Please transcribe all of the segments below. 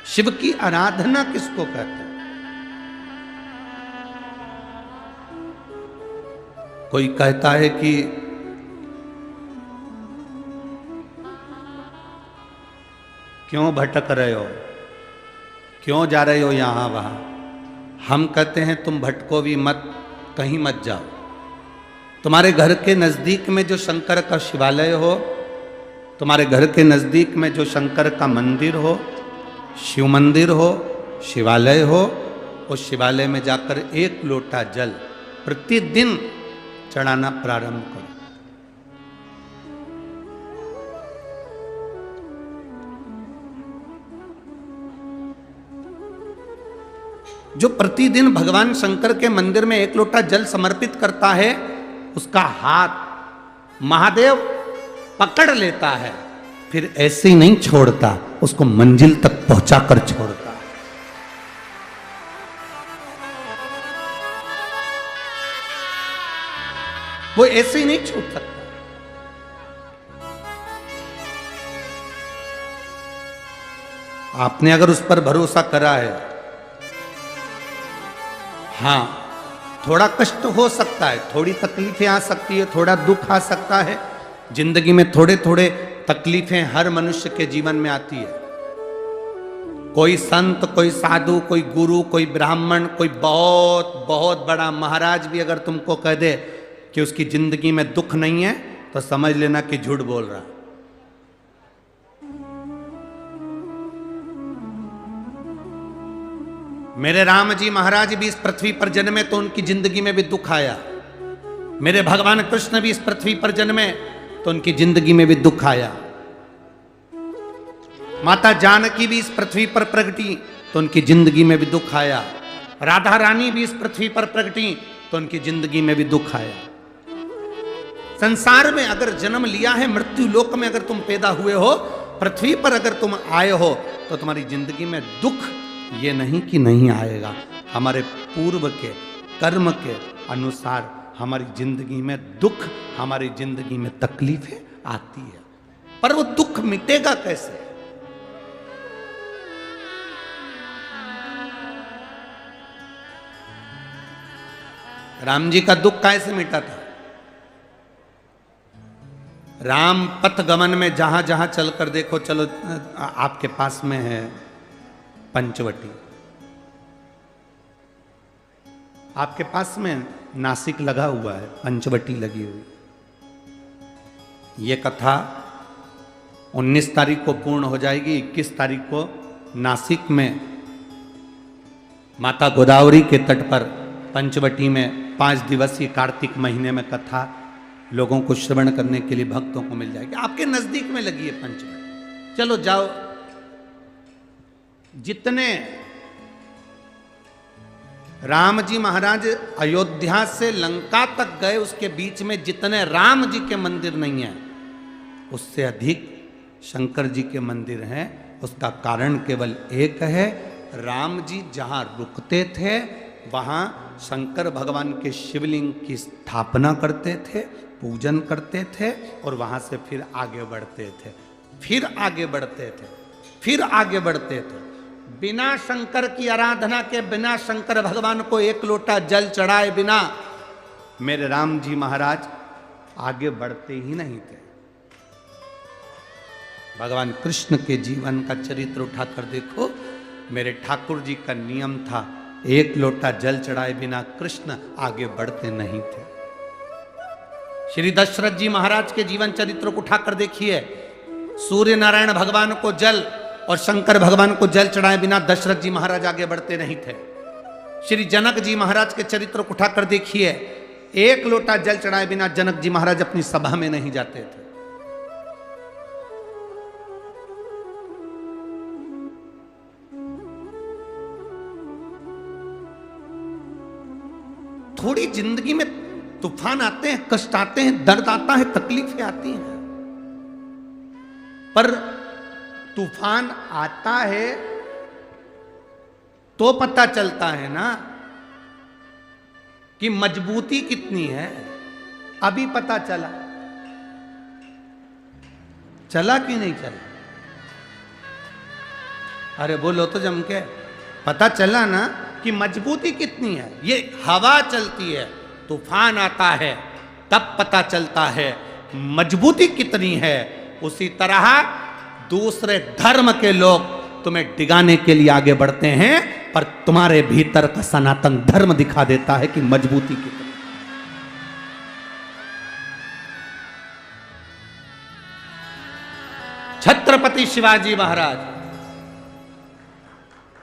शिव की आराधना किसको कहते हैं? कोई कहता है कि क्यों भटक रहे हो, क्यों जा रहे हो यहां वहां। हम कहते हैं तुम भटको भी मत, कहीं मत जाओ। तुम्हारे घर के नजदीक में जो शंकर का शिवालय हो, तुम्हारे घर के नजदीक में जो शंकर का मंदिर हो, शिव मंदिर हो, शिवालय हो, उस शिवालय में जाकर एक लोटा जल प्रतिदिन चढ़ाना प्रारंभ करो। जो प्रतिदिन भगवान शंकर के मंदिर में एक लोटा जल समर्पित करता है, उसका हाथ महादेव पकड़ लेता है, फिर ऐसे ही नहीं छोड़ता, उसको मंजिल तक पहुंचाकर छोड़ता है। वो ऐसे ही नहीं छूट सकता। आपने अगर उस पर भरोसा करा है, हां, थोड़ा कष्ट हो सकता है, थोड़ी तकलीफें आ सकती है, थोड़ा दुख आ सकता है। जिंदगी में थोड़े थोड़े तकलीफें हर मनुष्य के जीवन में आती है। कोई संत, कोई साधु, कोई गुरु, कोई ब्राह्मण, कोई बहुत बहुत बड़ा महाराज भी अगर तुमको कह दे कि उसकी जिंदगी में दुख नहीं है, तो समझ लेना कि झूठ बोल रहा। मेरे राम जी महाराज भी इस पृथ्वी पर जन्मे तो उनकी जिंदगी में भी दुख आया। मेरे भगवान कृष्ण भी इस पृथ्वी पर जन्मे तो उनकी जिंदगी में भी दुख आया। माता जानकी भी इस पृथ्वी पर प्रगटी तो उनकी जिंदगी में भी दुख आया। राधा रानी भी इस पृथ्वी पर प्रगटी तो उनकी जिंदगी में भी दुख आया। संसार में अगर जन्म लिया है, मृत्यु लोक में अगर तुम पैदा हुए हो, पृथ्वी पर अगर तुम आए हो, तो तुम्हारी जिंदगी में दुख ये नहीं कि नहीं आएगा। हमारे पूर्व के कर्म के अनुसार हमारी जिंदगी में दुख, हमारी जिंदगी में तकलीफें आती है, पर वो दुख मिटेगा कैसे? राम जी का दुख कैसे मिटा था? राम पथ गमन में जहां जहां चलकर देखो, चलो आपके पास में है पंचवटी, आपके पास में नासिक लगा हुआ है, पंचवटी लगी हुई। ये कथा 19 तारीख को पूर्ण हो जाएगी। 21 तारीख को नासिक में माता गोदावरी के तट पर पंचवटी में 5 दिवसीय कार्तिक महीने में कथा लोगों को श्रवण करने के लिए भक्तों को मिल जाएगी। आपके नजदीक में लगी है पंचवटी, चलो जाओ। जितने राम जी महाराज अयोध्या से लंका तक गए, उसके बीच में जितने राम जी के मंदिर नहीं है, उससे अधिक शंकर जी के मंदिर हैं। उसका कारण केवल एक है, राम जी जहां रुकते थे वहां शंकर भगवान के शिवलिंग की स्थापना करते थे, पूजन करते थे, और वहां से फिर आगे बढ़ते थे, फिर आगे बढ़ते थे, फिर आगे बढ़ते थे। बिना शंकर की आराधना के, बिना शंकर भगवान को एक लोटा जल चढ़ाए बिना मेरे राम जी महाराज आगे बढ़ते ही नहीं थे। भगवान कृष्ण के जीवन का चरित्र उठाकर देखो। मेरे ठाकुर जी का नियम था, एक लोटा जल चढ़ाए बिना कृष्ण आगे बढ़ते नहीं थे। श्री दशरथ जी महाराज के जीवन चरित्र को उठाकर देखिए। सूर्य नारायण भगवान को जल और शंकर भगवान को जल चढ़ाए बिना दशरथ जी महाराज आगे बढ़ते नहीं थे। श्री जनक जी महाराज के चरित्र को उठाकर देखिए। एक लोटा जल चढ़ाए बिना जनक जी महाराज अपनी सभा में नहीं जाते थे। थोड़ी जिंदगी में तूफान आते हैं, कष्ट आते हैं, दर्द आता है, तकलीफें आती हैं, पर तूफान आता है तो पता चलता है ना कि मजबूती कितनी है। अभी पता चला, चला कि नहीं चला? अरे बोलो तो जम के। पता चला ना कि मजबूती कितनी है। ये हवा चलती है, तूफान आता है, तब पता चलता है मजबूती कितनी है। उसी तरह दूसरे धर्म के लोग तुम्हें डिगाने के लिए आगे बढ़ते हैं, पर तुम्हारे भीतर का सनातन धर्म दिखा देता है कि मजबूती कितनी। छत्रपति शिवाजी महाराज,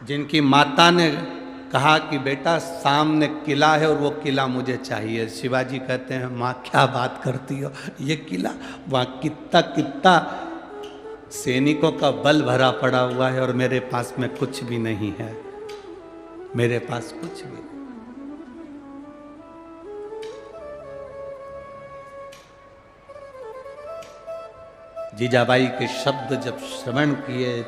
जिनकी माता ने कहा कि बेटा सामने किला है और वो किला मुझे चाहिए। शिवाजी कहते हैं माँ क्या बात करती हो, ये किला वहाँ कितना कितना सैनिकों का बल भरा पड़ा हुआ है और मेरे पास में कुछ भी नहीं है, मेरे पास कुछ भी नहीं। जीजाबाई के शब्द जब श्रवण किए,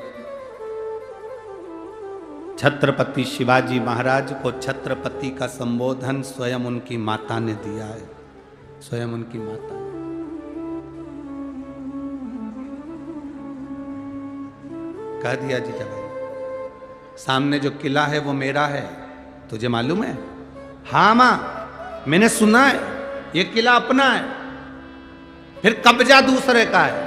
छत्रपति शिवाजी महाराज को छत्रपति का संबोधन स्वयं उनकी माता ने दिया है, स्वयं उनकी माता ने। कह दिया जीजाबाई, सामने जो किला है वो मेरा है, तुझे मालूम है? हाँ मां, मैंने सुना है ये किला अपना है, फिर कब्जा दूसरे का है।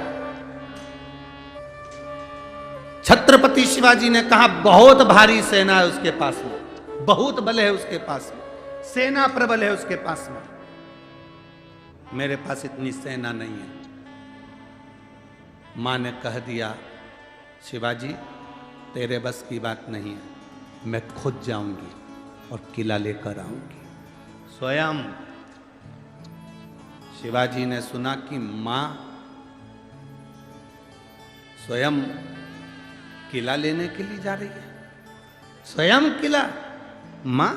छत्रपति शिवाजी ने कहा बहुत भारी सेना है उसके पास में, बहुत बल है उसके पास में, सेना प्रबल है उसके पास में, मेरे पास इतनी सेना नहीं है। मां ने कह दिया शिवाजी तेरे बस की बात नहीं है, मैं खुद जाऊंगी और किला लेकर आऊंगी। स्वयं शिवाजी ने सुना कि मां स्वयं किला लेने के लिए जा रही है, स्वयं किला। मां